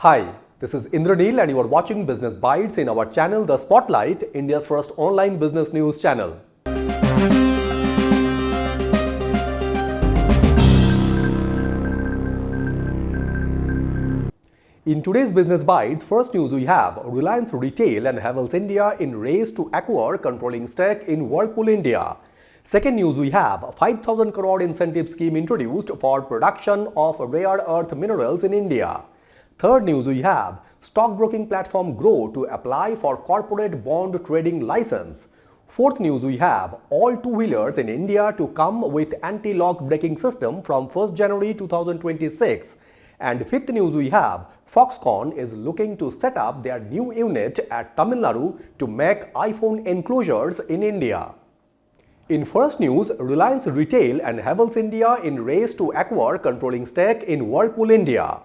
Hi, this is Indraneel and you are watching Business Bites in our channel The Spotlight, India's first online business news channel. In today's Business Bites, first news we have Reliance Retail and Havells India in race to acquire controlling stake in Whirlpool India. Second news we have 5,000 crore incentive scheme introduced for production of rare earth minerals in India. Third news we have stockbroking platform Grow to apply for corporate bond trading license. Fourth news we have all two-wheelers in India to come with anti-lock braking system from 1st January 2026. And fifth news we have Foxconn is looking to set up their new unit at Tamil Nadu to make iPhone enclosures in India. In first news, Reliance Retail and Havells India in race to acquire controlling stake in Whirlpool India.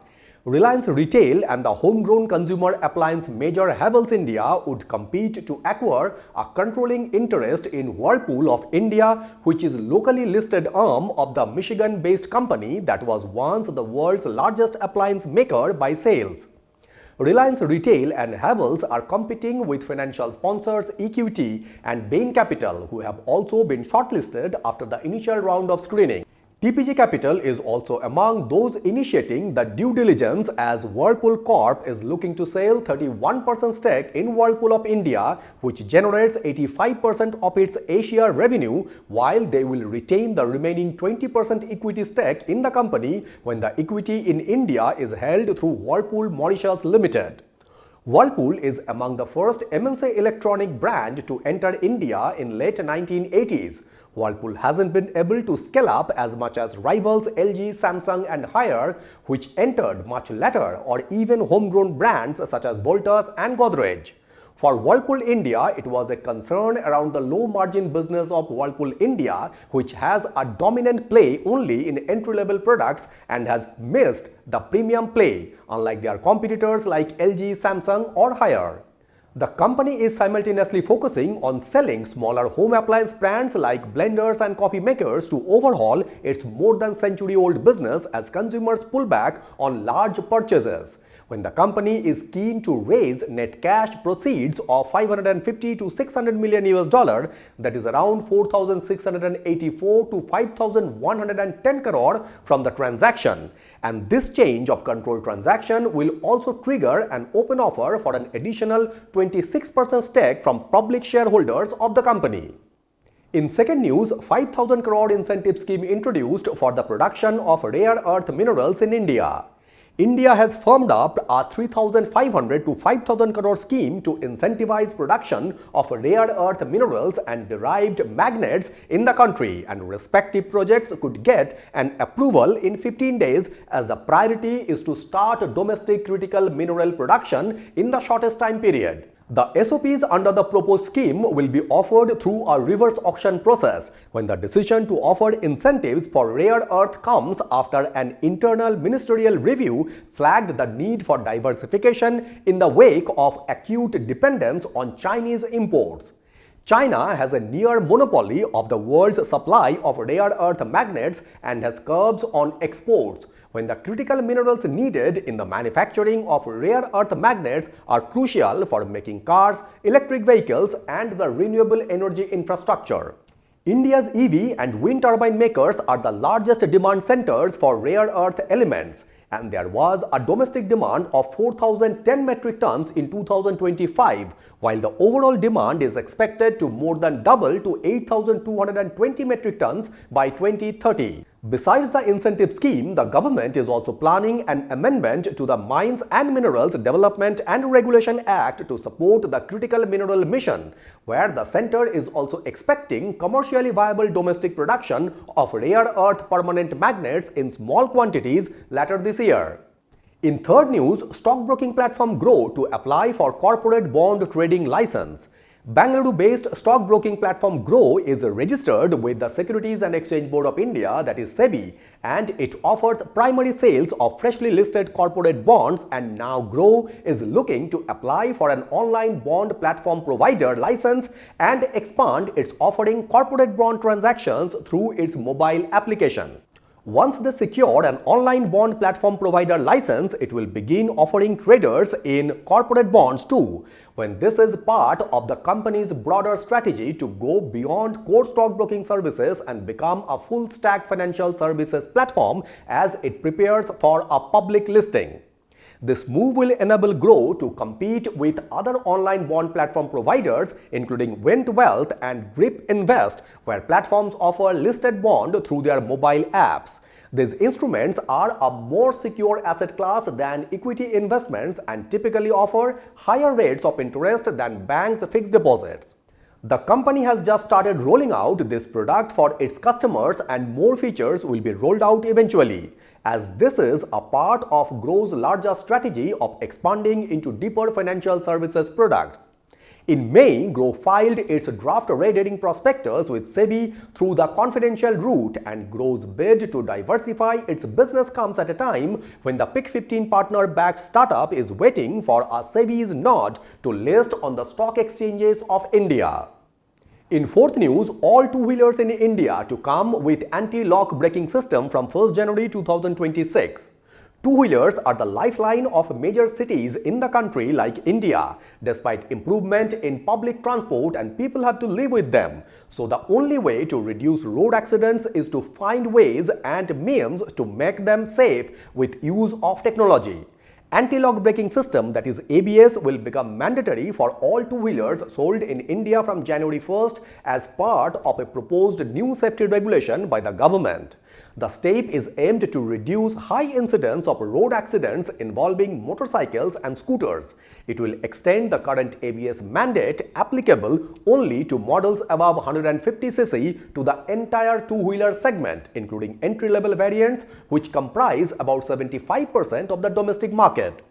Reliance Retail and the homegrown consumer appliance major Havells India would compete to acquire a controlling interest in Whirlpool of India, which is locally listed arm of the Michigan-based company that was once the world's largest appliance maker by sales. Reliance Retail and Havells are competing with financial sponsors Equity and Bain Capital, who have also been shortlisted after the initial round of screening. TPG Capital is also among those initiating the due diligence as Whirlpool Corp is looking to sell 31% stake in Whirlpool of India, which generates 85% of its Asia revenue, while they will retain the remaining 20% equity stake in the company when the equity in India is held through Whirlpool Mauritius Limited. Whirlpool is among the first MNC electronic brand to enter India in late 1980s. Whirlpool hasn't been able to scale up as much as rivals LG, Samsung and Haier, which entered much later, or even homegrown brands such as Voltas and Godrej. For Whirlpool India, it was a concern around the low-margin business of Whirlpool India, which has a dominant play only in entry-level products and has missed the premium play, unlike their competitors like LG, Samsung or Haier. The company is simultaneously focusing on selling smaller home appliance brands like blenders and coffee makers to overhaul its more than century-old business as consumers pull back on large purchases. When the company is keen to raise net cash proceeds of 550 to 600 million US dollar, that is around 4,684 to 5,110 crore from the transaction. And this change of control transaction will also trigger an open offer for an additional 26% stake from public shareholders of the company. In second news, 5,000 crore incentive scheme introduced for the production of rare earth minerals in India. India has firmed up a 3,500 to 5,000 crore scheme to incentivize production of rare earth minerals and derived magnets in the country, and respective projects could get an approval in 15 days as the priority is to start domestic critical mineral production in the shortest time period. The SOPs under the proposed scheme will be offered through a reverse auction process when the decision to offer incentives for rare earth comes after an internal ministerial review flagged the need for diversification in the wake of acute dependence on Chinese imports. China has a near monopoly of the world's supply of rare earth magnets and has curbs on exports, when the critical minerals needed in the manufacturing of rare earth magnets are crucial for making cars, electric vehicles and the renewable energy infrastructure. India's EV and wind turbine makers are the largest demand centers for rare earth elements, and there was a domestic demand of 4,010 metric tons in 2025, while the overall demand is expected to more than double to 8,220 metric tons by 2030. Besides the incentive scheme, the government is also planning an amendment to the Mines and Minerals Development and Regulation Act to support the critical mineral mission, where the center is also expecting commercially viable domestic production of rare earth permanent magnets in small quantities later this year. In third news, stockbroking platform Grow to apply for corporate bond trading license. Bangalore-based stockbroking platform Grow is registered with the Securities and Exchange Board of India, that is SEBI, and it offers primary sales of freshly listed corporate bonds, and now Grow is looking to apply for an online bond platform provider license and expand its offering corporate bond transactions through its mobile application. Once they secure an online bond platform provider license, it will begin offering traders in corporate bonds too, when this is part of the company's broader strategy to go beyond core stockbroking services and become a full-stack financial services platform as it prepares for a public listing. This move will enable Grow to compete with other online bond platform providers including Went Wealth and Grip Invest, where platforms offer listed bond through their mobile apps. These instruments are a more secure asset class than equity investments and typically offer higher rates of interest than banks' fixed deposits. The company has just started rolling out this product for its customers and more features will be rolled out eventually, as this is a part of Grow's larger strategy of expanding into deeper financial services products. In May, Grow filed its draft red herring prospectus with SEBI through the confidential route, and Grow's bid to diversify its business comes at a time when the Pick 15 partner-backed startup is waiting for a SEBI's nod to list on the stock exchanges of India. In fourth news, all two-wheelers in India to come with anti-lock braking system from 1st January 2026. Two-wheelers are the lifeline of major cities in the country like India, despite improvement in public transport and people have to live with them. So the only way to reduce road accidents is to find ways and means to make them safe with use of technology. Anti-lock braking system, that is ABS, will become mandatory for all two-wheelers sold in India from January 1st as part of a proposed new safety regulation by the government. The step is aimed to reduce high incidence of road accidents involving motorcycles and scooters. It will extend the current ABS mandate applicable only to models above 150cc to the entire two-wheeler segment, including entry-level variants, which comprise about 75% of the domestic market.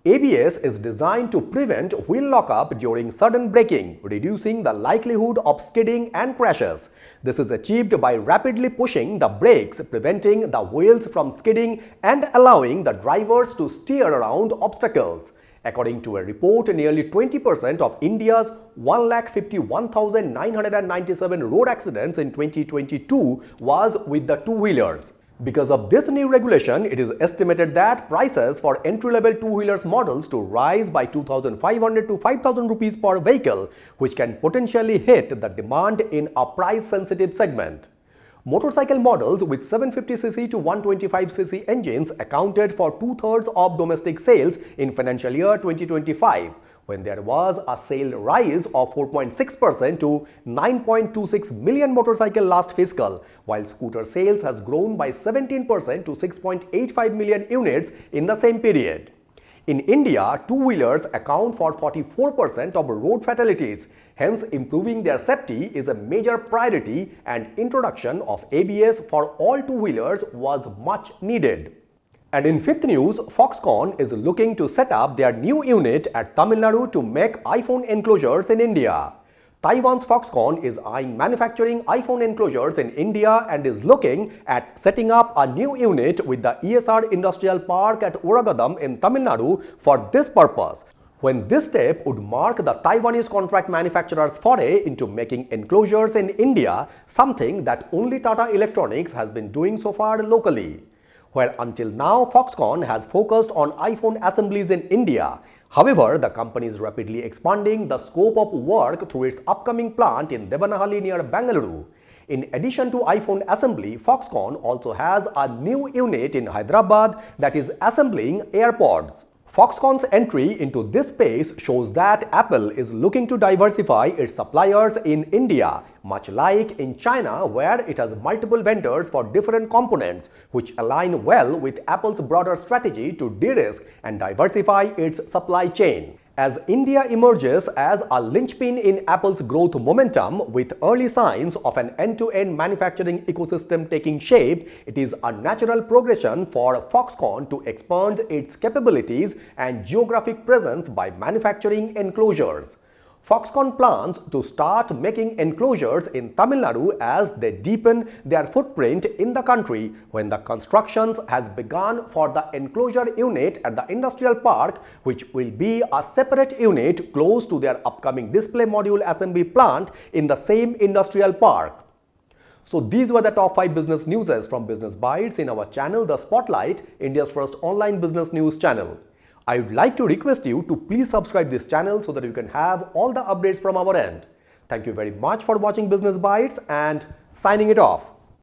ABS is designed to prevent wheel lockup during sudden braking, reducing the likelihood of skidding and crashes. This is achieved by rapidly pushing the brakes, preventing the wheels from skidding and allowing the drivers to steer around obstacles. According to a report, nearly 20% of India's 151,997 road accidents in 2022 was with the two-wheelers. Because of this new regulation, it is estimated that prices for entry-level two-wheelers models to rise by 2,500 to 5,000 rupees per vehicle, which can potentially hit the demand in a price-sensitive segment. Motorcycle models with 750cc to 125cc engines accounted for two-thirds of domestic sales in financial year 2025. When there was a sale rise of 4.6% to 9.26 million motorcycle last fiscal, while scooter sales has grown by 17% to 6.85 million units in the same period. In India, two-wheelers account for 44% of road fatalities. Hence, improving their safety is a major priority and introduction of ABS for all two-wheelers was much needed. And in fifth news, Foxconn is looking to set up their new unit at Tamil Nadu to make iPhone enclosures in India. Taiwan's Foxconn is eyeing manufacturing iPhone enclosures in India and is looking at setting up a new unit with the ESR Industrial Park at Oragadam in Tamil Nadu for this purpose, when this step would mark the Taiwanese contract manufacturer's foray into making enclosures in India, something that only Tata Electronics has been doing so far locally. Where until now Foxconn has focused on iPhone assemblies in India. However, the company is rapidly expanding the scope of work through its upcoming plant in Devanahalli near Bengaluru. In addition to iPhone assembly, Foxconn also has a new unit in Hyderabad that is assembling AirPods. Foxconn's entry into this space shows that Apple is looking to diversify its suppliers in India, much like in China where it has multiple vendors for different components, which align well with Apple's broader strategy to de-risk and diversify its supply chain. As India emerges as a linchpin in Apple's growth momentum with early signs of an end-to-end manufacturing ecosystem taking shape, it is a natural progression for Foxconn to expand its capabilities and geographic presence by manufacturing enclosures. Foxconn plans to start making enclosures in Tamil Nadu as they deepen their footprint in the country when the constructions has begun for the enclosure unit at the industrial park, which will be a separate unit close to their upcoming display module assembly plant in the same industrial park. So these were the top 5 business newses from Business Bytes in our channel The Spotlight, India's first online business news channel. I would like to request you to please subscribe this channel so that you can have all the updates from our end. Thank you very much for watching Business Bytes and signing it off.